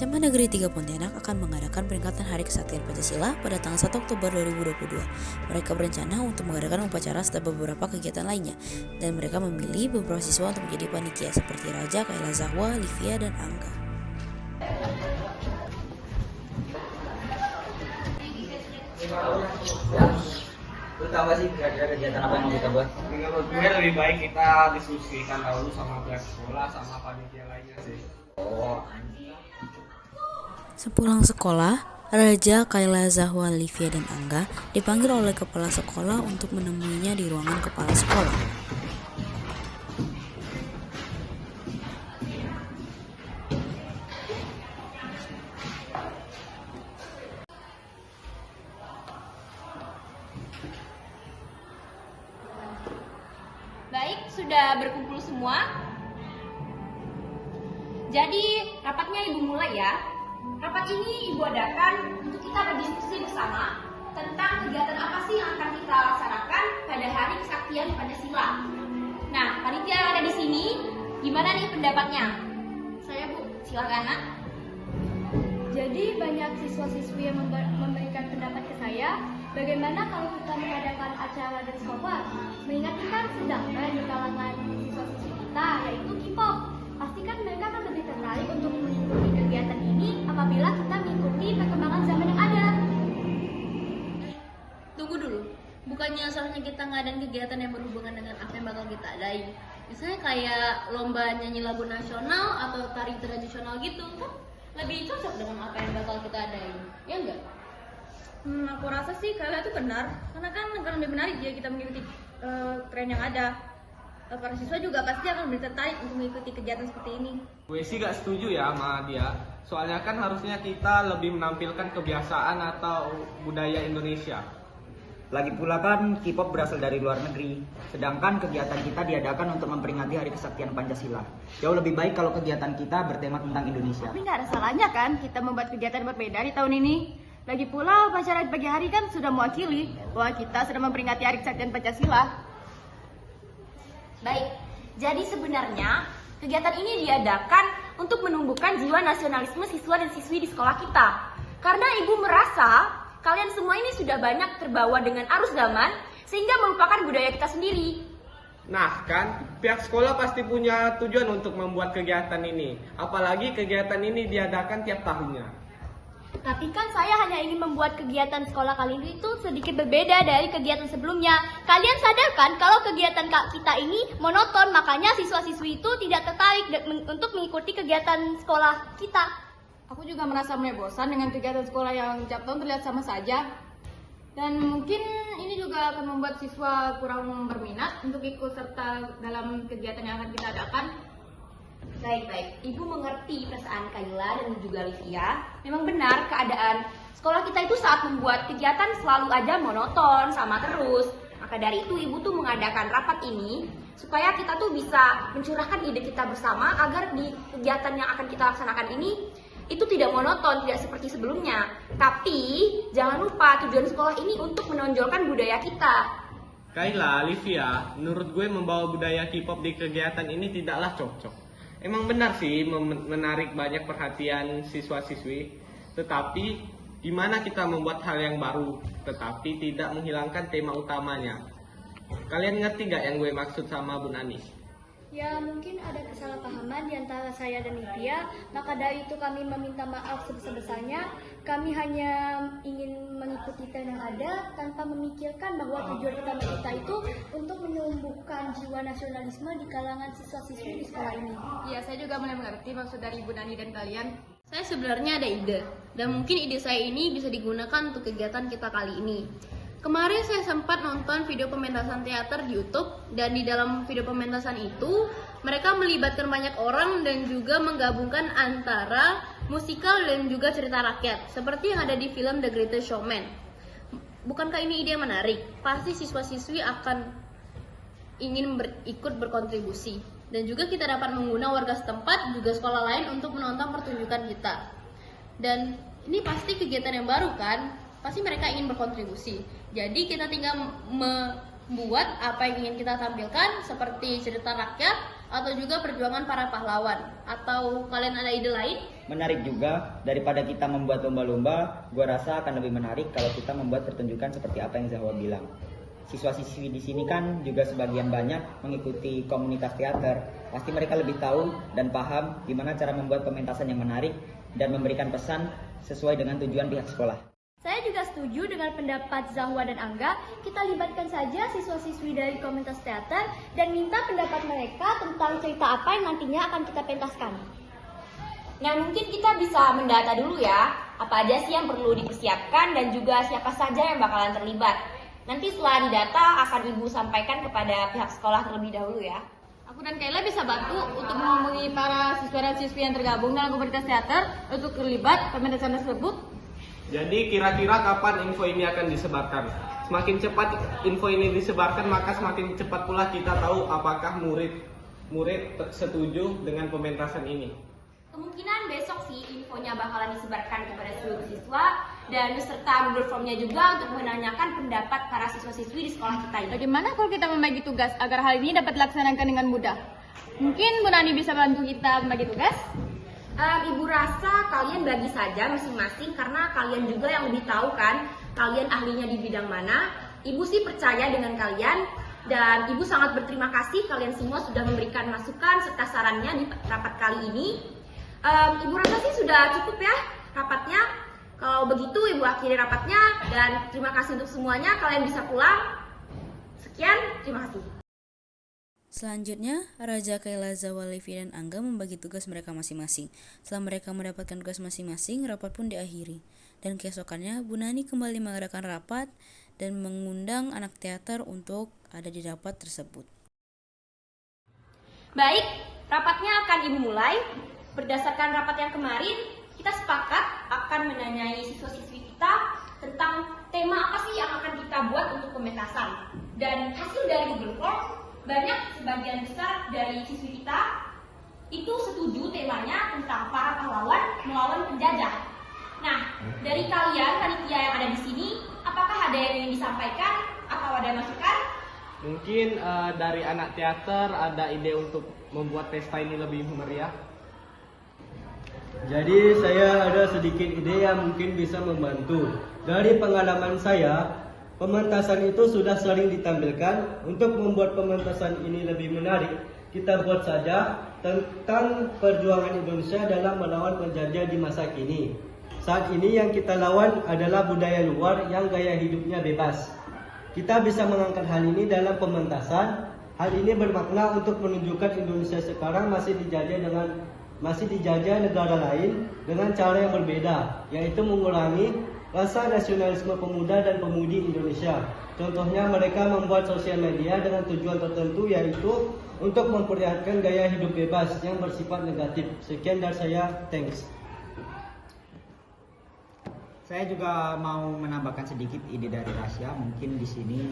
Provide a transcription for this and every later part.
SMA Negeri 3 Pontianak akan mengadakan peringatan Hari Kesaktian Pancasila pada tanggal 1 Oktober 2022. Mereka berencana untuk mengadakan upacara serta beberapa kegiatan lainnya, dan mereka memilih beberapa siswa untuk menjadi panitia seperti Raja, Kayla Zahwa, Livia, dan Angga. Lu tahu gak sih kira-kira kegiatan apa yang mau kita buat? Menurut gue lebih baik kita diskusikan dahulu sama pihak sekolah sama panitia lainnya sih. Sepulang sekolah, Raja, Kayla, Zahwa, Livia, dan Angga dipanggil oleh kepala sekolah untuk menemuinya di ruangan kepala sekolah. Baik, sudah berkumpul semua. Jadi, rapatnya Ibu mulai ya. Rapat ini Ibu adakan untuk kita berdiskusi bersama tentang kegiatan apa sih yang akan kita laksanakan pada Hari Kesaktian Pancasila. Nah, panitia yang ada di sini, gimana nih pendapatnya? Saya Bu, silakan Nak. Jadi banyak siswa-siswi yang memberikan pendapat ke saya, bagaimana kalau kita mengadakan acara dan skopar, mengingat kan sedangkan di kalangan siswa-siswi kita yaitu K-pop. Pastikan mereka akan lebih tertarik untuk mengikuti kegiatan ini apabila kita mengikuti perkembangan zaman yang ada. Tunggu dulu, bukannya seharusnya kita ngadain kegiatan yang berhubungan dengan apa yang bakal kita adain? Misalnya kayak lomba nyanyi lagu nasional atau tari tradisional gitu kan? Lebih cocok dengan apa yang bakal kita adain, ya enggak? Aku rasa sih kalau itu benar, karena kan akan lebih menarik jika kita mengikuti tren yang ada. Para siswa juga pasti akan lebih tertarik untuk mengikuti kegiatan seperti ini. Gue sih gak setuju ya sama dia. Soalnya kan harusnya kita lebih menampilkan kebiasaan atau budaya Indonesia. Lagi pula kan K-pop berasal dari luar negeri, sedangkan kegiatan kita diadakan untuk memperingati Hari Kesaktian Pancasila. Jauh lebih baik kalau kegiatan kita bertema tentang Indonesia. Tapi nggak ada salahnya kan kita membuat kegiatan berbeda di tahun ini. Lagi pula upacara di pagi hari kan sudah mewakili bahwa kita sedang memperingati Hari Kesaktian Pancasila. Baik, jadi sebenarnya kegiatan ini diadakan untuk menumbuhkan jiwa nasionalisme siswa dan siswi di sekolah kita. Karena Ibu merasa kalian semua ini sudah banyak terbawa dengan arus zaman sehingga melupakan budaya kita sendiri. Nah kan, pihak sekolah pasti punya tujuan untuk membuat kegiatan ini. Apalagi kegiatan ini diadakan tiap tahunnya. Tapi kan saya hanya ingin membuat kegiatan sekolah kali ini itu sedikit berbeda dari kegiatan sebelumnya. Kalian sadarkan kalau kegiatan kita ini monoton, makanya siswa-siswi itu tidak tertarik untuk mengikuti kegiatan sekolah kita. Aku juga merasa mulai bosan dengan kegiatan sekolah yang tiap tahun terlihat sama saja. Dan mungkin ini juga akan membuat siswa kurang berminat untuk ikut serta dalam kegiatan yang akan kita adakan. Baik, Ibu mengerti perasaan Kayla dan juga Livia. Memang benar keadaan sekolah kita itu saat membuat kegiatan selalu aja monoton sama terus. Maka dari itu Ibu tuh mengadakan rapat ini supaya kita tuh bisa mencurahkan ide kita bersama agar di kegiatan yang akan kita laksanakan ini itu tidak monoton, tidak seperti sebelumnya. Tapi jangan lupa tujuan sekolah ini untuk menonjolkan budaya kita. Kayla, Livia, menurut gue membawa budaya K-pop di kegiatan ini tidaklah cocok. Emang benar sih menarik banyak perhatian siswa-siswi, tetapi gimana kita membuat hal yang baru, tetapi tidak menghilangkan tema utamanya. Kalian ngerti gak yang gue maksud sama Bu Nani? Ya mungkin ada kesalahpahaman di antara saya dan Livia, maka dari itu kami meminta maaf sebesar-besarnya. Kami hanya ingin mengikuti tren yang ada tanpa memikirkan bahwa tujuan utama kita itu untuk menumbuhkan jiwa nasionalisme di kalangan siswa-siswi di sekolah ini. Ya, saya juga mulai mengerti maksud dari Ibu Nani dan kalian. Saya sebenarnya ada ide, dan mungkin ide saya ini bisa digunakan untuk kegiatan kita kali ini. Kemarin saya sempat nonton video pementasan teater di YouTube, dan di dalam video pementasan itu mereka melibatkan banyak orang dan juga menggabungkan antara musikal dan juga cerita rakyat, seperti yang ada di film The Greatest Showman. Bukankah ini ide yang menarik? Pasti siswa-siswi akan ingin ikut berkontribusi, dan juga kita dapat mengundang warga setempat juga sekolah lain untuk menonton pertunjukan kita. Dan ini pasti kegiatan yang baru kan? Pasti mereka ingin berkontribusi. Jadi kita tinggal membuat apa yang ingin kita tampilkan seperti cerita rakyat atau juga perjuangan para pahlawan? Atau kalian ada ide lain? Menarik juga, daripada kita membuat lomba-lomba, gue rasa akan lebih menarik kalau kita membuat pertunjukan seperti apa yang Zahwa bilang. Siswa-siswi di sini kan juga sebagian banyak mengikuti komunitas teater. Pasti mereka lebih tahu dan paham gimana cara membuat pementasan yang menarik dan memberikan pesan sesuai dengan tujuan pihak sekolah. Saya juga setuju dengan pendapat Zahwa dan Angga. Kita libatkan saja siswa-siswi dari komunitas teater dan minta pendapat mereka tentang cerita apa yang nantinya akan kita pentaskan. Nah, mungkin kita bisa mendata dulu ya, apa aja sih yang perlu dipersiapkan dan juga siapa saja yang bakalan terlibat. Nanti setelah didata akan Ibu sampaikan kepada pihak sekolah terlebih dahulu ya. Aku dan Kayla bisa bantu untuk menghubungi para siswa dan siswi yang tergabung dalam komunitas teater untuk terlibat pementasan tersebut. Jadi kira-kira kapan info ini akan disebarkan? Semakin cepat info ini disebarkan, maka semakin cepat pula kita tahu apakah murid setuju dengan pementasan ini. Kemungkinan besok sih infonya bakalan disebarkan kepada seluruh siswa dan beserta Google Form-nya juga untuk menanyakan pendapat para siswa-siswi di sekolah kita ini. Bagaimana kalau kita membagi tugas agar hal ini dapat dilaksanakan dengan mudah? Mungkin Bu Nani bisa bantu kita membagi tugas? Ibu rasa kalian bagi saja masing-masing karena kalian juga yang lebih tahu kan kalian ahlinya di bidang mana. Ibu sih percaya dengan kalian dan Ibu sangat berterima kasih kalian semua sudah memberikan masukan serta sarannya di rapat kali ini. Ibu rasa sih sudah cukup ya rapatnya. Kalau begitu Ibu akhiri rapatnya dan terima kasih untuk semuanya. Kalian bisa pulang. Sekian, terima kasih. Selanjutnya, Raja, Kayla, Zahwa, Levi, dan Angga membagi tugas mereka masing-masing. Setelah mereka mendapatkan tugas masing-masing, rapat pun diakhiri. Dan keesokannya, Bu Nani kembali mengadakan rapat dan mengundang anak teater untuk ada di rapat tersebut. Baik, rapatnya akan dimulai. Berdasarkan rapat yang kemarin, kita sepakat akan menanyai siswa-siswi kita tentang tema apa sih yang akan kita buat untuk pementasan. Dan hasil dari Google Form, sebagian besar dari siswi kita itu setuju temanya tentang para pahlawan melawan penjajah. Nah, dari kalian panitia yang ada di sini, apakah ada yang ingin disampaikan atau ada masukan? Mungkin dari anak teater ada ide untuk membuat pesta ini lebih meriah. Jadi saya ada sedikit ide yang mungkin bisa membantu. Dari pengalaman saya, pementasan itu sudah sering ditampilkan. Untuk membuat pementasan ini lebih menarik, kita buat saja tentang perjuangan Indonesia dalam melawan penjajah di masa kini. Saat ini yang kita lawan adalah budaya luar yang gaya hidupnya bebas. Kita bisa mengangkat hal ini dalam pementasan. Hal ini bermakna untuk menunjukkan Indonesia sekarang masih dijajah negara lain dengan cara yang berbeda, yaitu mengurangi rasa nasionalisme pemuda dan pemudi Indonesia. Contohnya mereka membuat sosial media dengan tujuan tertentu, yaitu untuk memperlihatkan gaya hidup bebas yang bersifat negatif. Sekian dari saya, thanks. Saya juga mau menambahkan sedikit ide dari Rasya. Mungkin di sini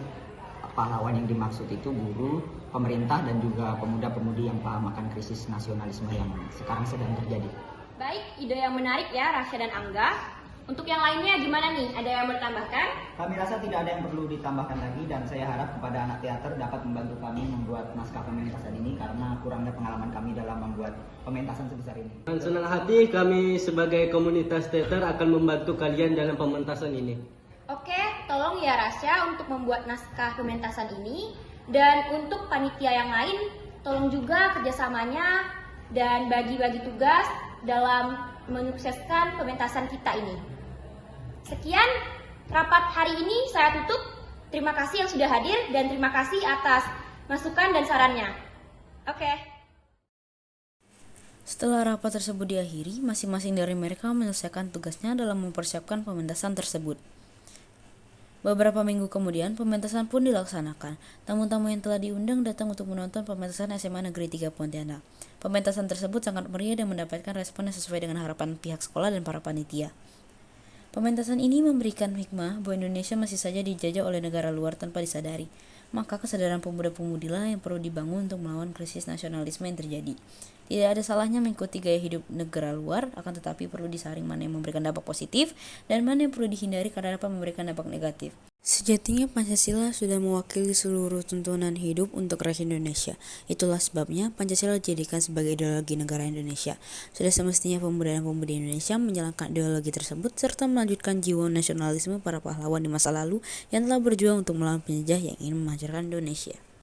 pahlawan yang dimaksud itu guru, pemerintah, dan juga pemuda-pemudi yang paham akan krisis nasionalisme yang sekarang sedang terjadi. Baik, ide yang menarik ya Rasya dan Angga. Untuk yang lainnya gimana nih? Ada yang mau ditambahkan? Kami rasa tidak ada yang perlu ditambahkan lagi dan saya harap kepada anak teater dapat membantu kami membuat naskah pementasan ini karena kurangnya pengalaman kami dalam membuat pementasan sebesar ini. Dengan senang hati kami sebagai komunitas teater akan membantu kalian dalam pementasan ini. Oke, tolong ya Rasya untuk membuat naskah pementasan ini. Dan untuk panitia yang lain, tolong juga kerjasamanya dan bagi-bagi tugas dalam menyukseskan pementasan kita ini. Sekian rapat hari ini saya tutup. Terima kasih yang sudah hadir dan terima kasih atas masukan dan sarannya. Oke. Setelah rapat tersebut diakhiri, masing-masing dari mereka menyelesaikan tugasnya dalam mempersiapkan pementasan tersebut. Beberapa minggu kemudian, pementasan pun dilaksanakan. Tamu-tamu yang telah diundang datang untuk menonton pementasan SMA Negeri 3 Pontianak. Pementasan tersebut sangat meriah dan mendapatkan respon yang sesuai dengan harapan pihak sekolah dan para panitia. Pementasan ini memberikan hikmah bahwa Indonesia masih saja dijajah oleh negara luar tanpa disadari. Maka kesadaran pemuda-pemudilah yang perlu dibangun untuk melawan krisis nasionalisme yang terjadi. Tidak ada salahnya mengikuti gaya hidup negara luar, akan tetapi perlu disaring mana yang memberikan dampak positif dan mana yang perlu dihindari karena dapat memberikan dampak negatif. Sejatinya Pancasila sudah mewakili seluruh tuntunan hidup untuk rakyat Indonesia. Itulah sebabnya Pancasila dijadikan sebagai ideologi negara Indonesia. Sudah semestinya pemuda dan pemudi Indonesia menjalankan ideologi tersebut serta melanjutkan jiwa nasionalisme para pahlawan di masa lalu yang telah berjuang untuk melawan penjajah yang ingin menghancurkan Indonesia.